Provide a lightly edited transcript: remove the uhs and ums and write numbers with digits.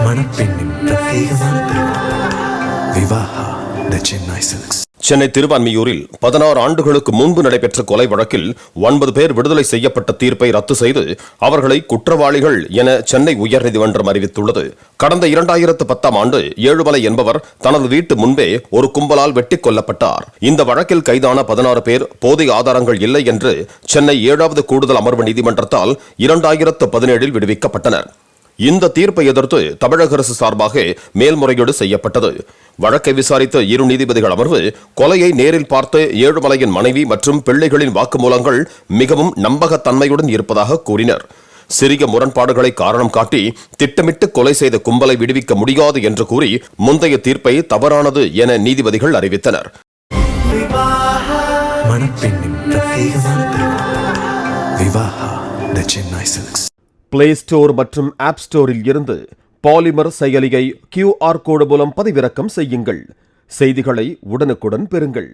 மணப்பெண்ணின் பிரத்யேகமான திருமணம் விவாஹா தி சென்னை சில்க்ஸ். சென்னை திருவான்மியூரில் 16 ஆண்டுகளுக்கு முன்பு நடைபெற்ற கொலை வழக்கில் 9 பேர் விடுதலை செய்யப்பட்ட தீர்ப்பை ரத்து செய்து அவர்களை குற்றவாளிகள் என சென்னை உயர்நீதிமன்றம் அறிவித்துள்ளது. கடந்த 2010ஆம் ஆண்டு ஏழுமலை என்பவர் தனது வீட்டு முன்பே ஒரு கும்பலால் வெட்டிக் கொல்லப்பட்டார். இந்த வழக்கில் கைதான 16 பேர் போதை ஆதாரங்கள் இல்லை என்று சென்னை 7வது கூடுதல் அமர்வு நீதிமன்றத்தால் 2017இல் விடுவிக்கப்பட்டனர். இந்த தீர்ப்பை எதிர்த்து தமிழக அரசு சார்பாக மேல்முறையீடு செய்யப்பட்டது. வழக்கை விசாரித்த இரு நீதிபதிகள் அமர்வு கொலையை நேரில் பார்த்த ஏழுமலையின் மனைவி மற்றும் பிள்ளைகளின் வாக்குமூலங்கள் மிகவும் நம்பகத்தன்மையுடன் இருப்பதாக கூறினர். சிறிய முரண்பாடுகளை காரணம் காட்டி திட்டமிட்டு கொலை செய்த கும்பலை விடுவிக்க முடியாது என்று கூறி முந்தைய தீர்ப்பை தவறானது என நீதிபதிகள் அறிவித்தனர். மணப்பெண்ணின் பிரத்யேகமான திருமணம் விவாஹா தி சென்னை சில்க்ஸ். பிளே ஸ்டோர் மற்றும் ஆப் ஸ்டோரில் இருந்து பாலிமர் செயலியை QR கோடு மூலம் பதிவிறக்கம் செய்யுங்கள். செய்திகளை உடனுக்குடன் பெறுங்கள்.